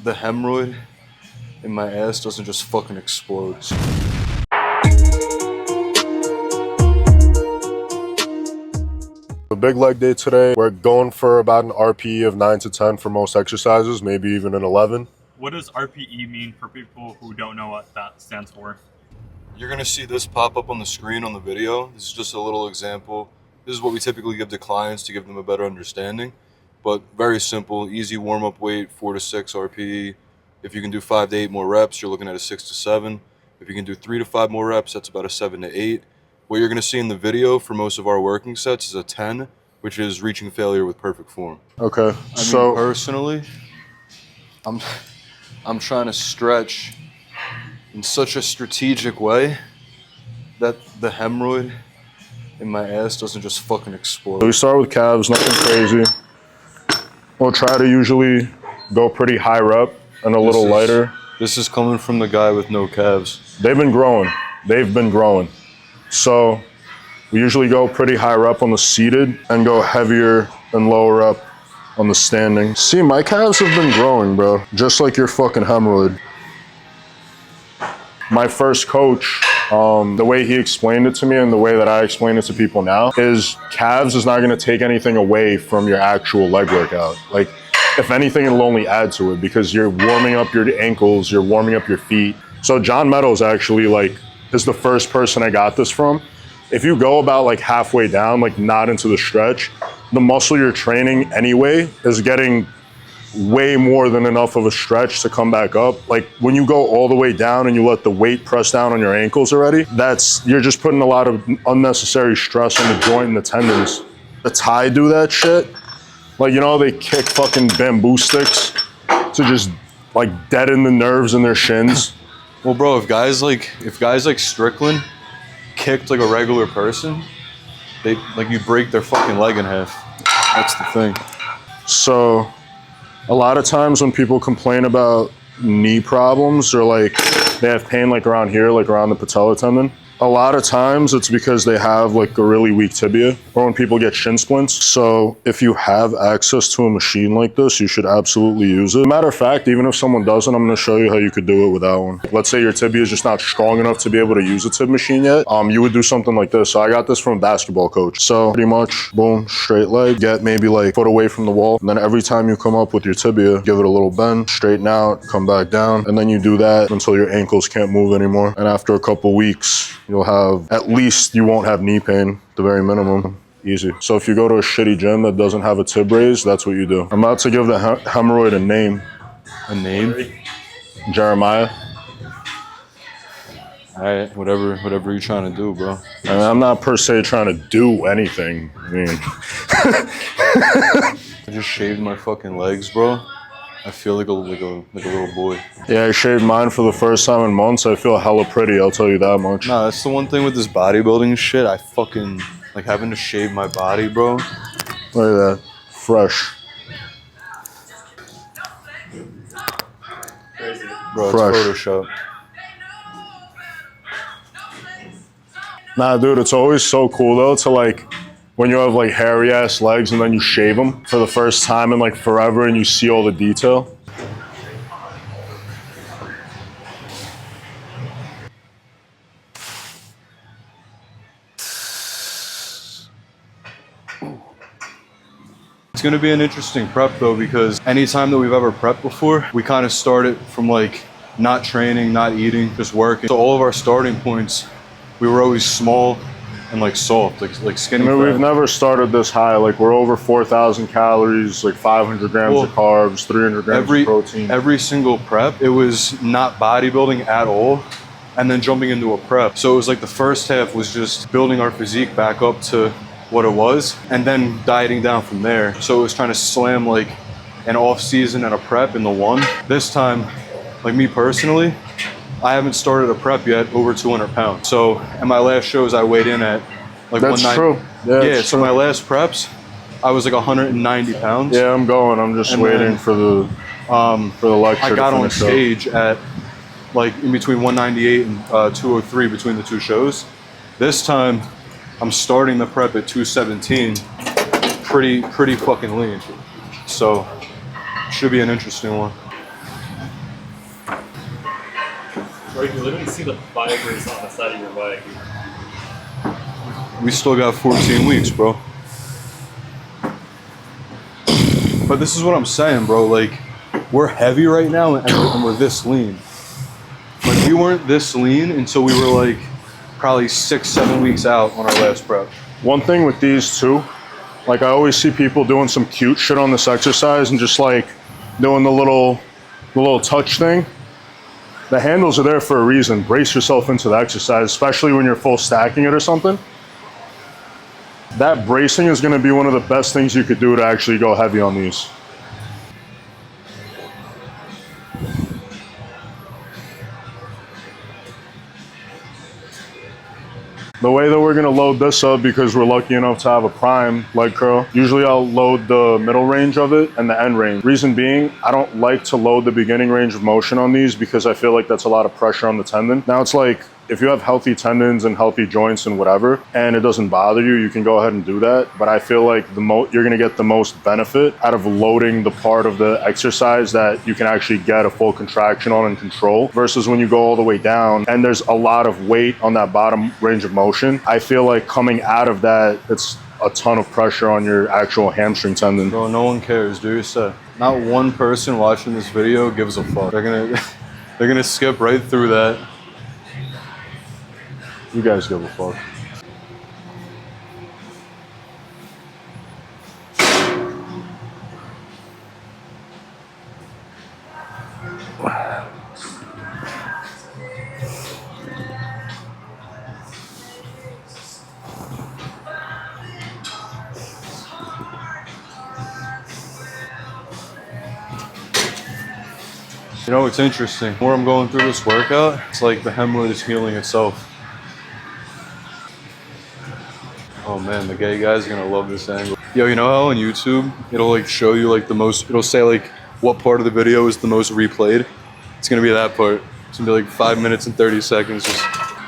the hemorrhoid in my ass doesn't just fucking explode. A big leg day today. We're going for about an RPE of 9 to 10 for most exercises, maybe even an 11. What does RPE mean for people who don't know what that stands for? You're gonna see this pop up on the screen on the video. This is just a little example. This is what we typically give to clients to give them a better understanding. But very simple, easy warm-up weight, 4 to 6 RPE. If you can do 5 to 8 more reps, you're looking at a 6 to 7. If you can do 3 to 5 more reps, that's about a 7 to 8. What you're gonna see in the video for most of our working sets is a 10, which is reaching failure with perfect form. Okay, I mean, personally, I'm trying to stretch in such a strategic way that the hemorrhoid in my ass doesn't just fucking explode. So we start with calves, nothing crazy. We'll try to usually go pretty high rep and a little lighter. This is coming from the guy with no calves. They've been growing. So we usually go pretty high rep on the seated and go heavier and lower up on the standing. See, my calves have been growing, bro. Just like your fucking hemorrhoid. My first coach, the way he explained it to me and the way that I explain it to people now is calves is not gonna take anything away from your actual leg workout. Like, if anything, it'll only add to it because you're warming up your ankles, you're warming up your feet. So John Meadows actually is the first person I got this from. If you go about like halfway down, like not into the stretch, the muscle you're training anyway is getting way more than enough of a stretch to come back up. Like when you go all the way down and you let the weight press down on your ankles already, you're just putting a lot of unnecessary stress on the joint and the tendons. The Thai do that shit. Like, you know, they kick fucking bamboo sticks to just like deaden the nerves in their shins. Well, bro, if guys like Strickland kicked like a regular person, you break their fucking leg in half. That's the thing. So a lot of times when people complain about knee problems or like they have pain like around here, like around the patella tendon, a lot of times it's because they have like a really weak tibia or when people get shin splints. So if you have access to a machine like this, you should absolutely use it. Matter of fact, even if someone doesn't, I'm going to show you how you could do it without one. Let's say your tibia is just not strong enough to be able to use a tib machine yet. You would do something like this. So I got this from a basketball coach. So pretty much, boom, straight leg, get maybe like foot away from the wall. And then every time you come up with your tibia, give it a little bend, straighten out, come back down. And then you do that until your ankles can't move anymore. And after a couple weeks, you'll have, at least you won't have knee pain, the very minimum. Easy. So if you go to a shitty gym that doesn't have a tib raise, that's what you do. I'm about to give the hemorrhoid a name. A name? Jeremiah. All right, whatever you're trying to do, bro. I mean, I'm not per se trying to do anything. I mean, I just shaved my fucking legs, bro. I feel like a little boy. Yeah, I shaved mine for the first time in months. I feel hella pretty, I'll tell you that much. Nah, that's the one thing with this bodybuilding shit. I fucking like having to shave my body, bro. Look at that. Fresh. Bro, it's Fresh. Photoshop. Nah, dude, it's always so cool though to like, when you have like hairy ass legs and then you shave them for the first time in like forever and you see all the detail. It's gonna be an interesting prep though, because anytime that we've ever prepped before, we kind of started from like not training, not eating, just working. So all of our starting points, we were always small and like soft, like skinny. I mean, we've never started this high. Like we're over 4,000 calories, like 500 grams of carbs, 300 grams of protein. Every single prep, it was not bodybuilding at all, and then jumping into a prep. So it was like the first half was just building our physique back up to what it was, and then dieting down from there. So it was trying to slam like an off season and a prep in the one. This time, like me personally, I haven't started a prep yet over 200 pounds. So at my last shows, I weighed in at like That's true. Yeah, so my last preps, I was like 190 pounds. Yeah, I'm going. I'm just waiting for the lecture. I got on stage at like in between 198 and 203 between the two shows. This time, I'm starting the prep at 217, pretty fucking lean. So should be an interesting one. Bro, you can literally see the fibers on the side of your leg. We still got 14 weeks, bro. But this is what I'm saying, bro. Like, we're heavy right now and we're this lean. Like, we weren't this lean until we were like probably 6-7 weeks out on our last prep. One thing with these too, like I always see people doing some cute shit on this exercise and just like doing the little touch thing. The handles are there for a reason. Brace yourself into the exercise, especially when you're full stacking it or something. That bracing is going to be one of the best things you could do to actually go heavy on these. The way that we're gonna load this up, because we're lucky enough to have a prime leg curl, usually I'll load the middle range of it and the end range. Reason being, I don't like to load the beginning range of motion on these because I feel like that's a lot of pressure on the tendon. Now it's like, if you have healthy tendons and healthy joints and whatever, and it doesn't bother you, you can go ahead and do that. But I feel like you're gonna get the most benefit out of loading the part of the exercise that you can actually get a full contraction on and control, versus when you go all the way down and there's a lot of weight on that bottom range of motion. I feel like coming out of that, it's a ton of pressure on your actual hamstring tendon. Bro, no one cares, do your set. Not one person watching this video gives a fuck. They're gonna skip right through that. You guys give a fuck. You know, it's interesting. The more I'm going through this workout, it's like the hemorrhoid is healing itself. Oh man, the gay guy's gonna love this angle. Yo, you know how on YouTube, it'll like show you like it'll say like what part of the video is the most replayed? It's gonna be that part. It's gonna be like 5 minutes and 30 seconds. Just...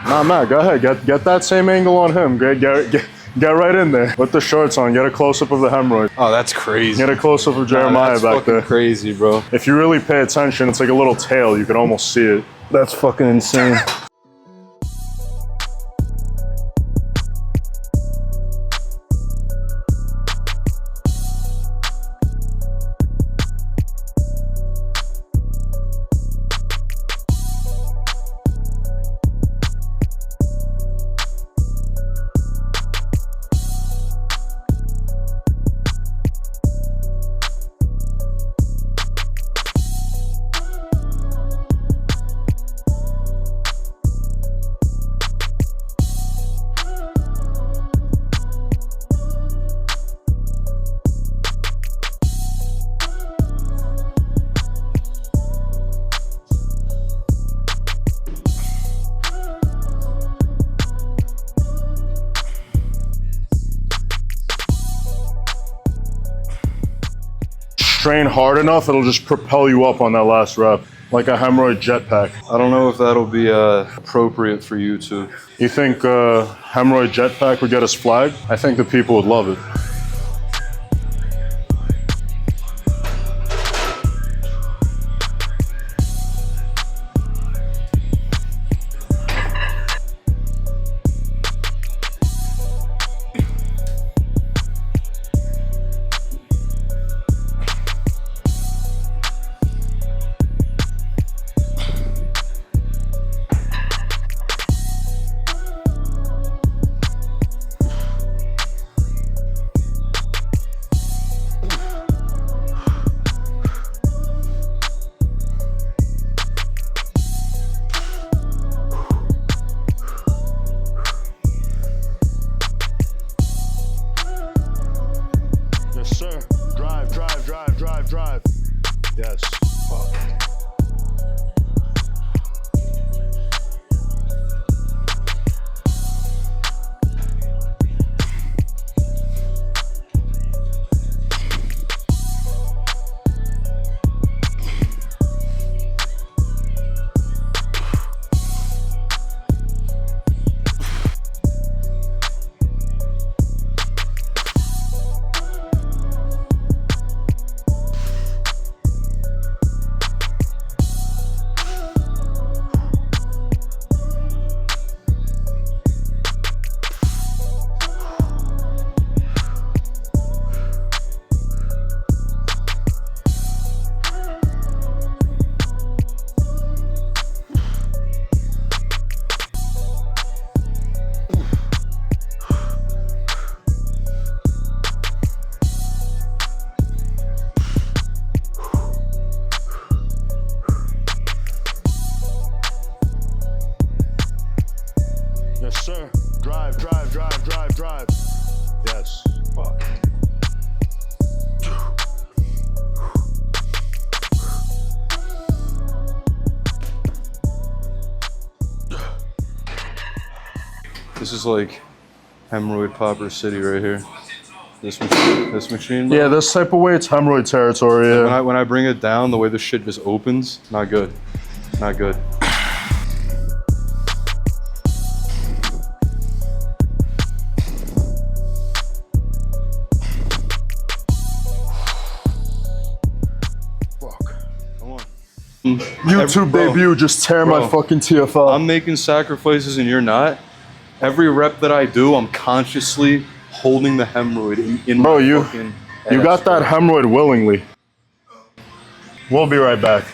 Nah, Matt, go ahead. Get that same angle on him. Get right in there. With the shorts on, get a close-up of the hemorrhoid. Oh, that's crazy. Get a close-up of Jeremiah back there. That's crazy, bro. If you really pay attention, it's like a little tail. You can almost see it. That's fucking insane. Train hard enough, it'll just propel you up on that last rep, like a hemorrhoid jetpack. I don't know if that'll be appropriate for YouTube. You think hemorrhoid jetpack would get us flagged? I think the people would love it. sir. Drive, drive, drive, drive, drive. Yes. Fuck. This is like hemorrhoid popper city right here. This machine. Bro. Yeah, this type of weight's hemorrhoid territory. Yeah. When I bring it down, the way this shit just opens, not good. Not good. Fuck. Come on. YouTube debut, just tear my fucking TFL. I'm making sacrifices and you're not. Every rep that I do, I'm consciously holding the hemorrhoid in Bro, my you fucking got ass, that bro. hemorrhoid willingly. We'll be right back.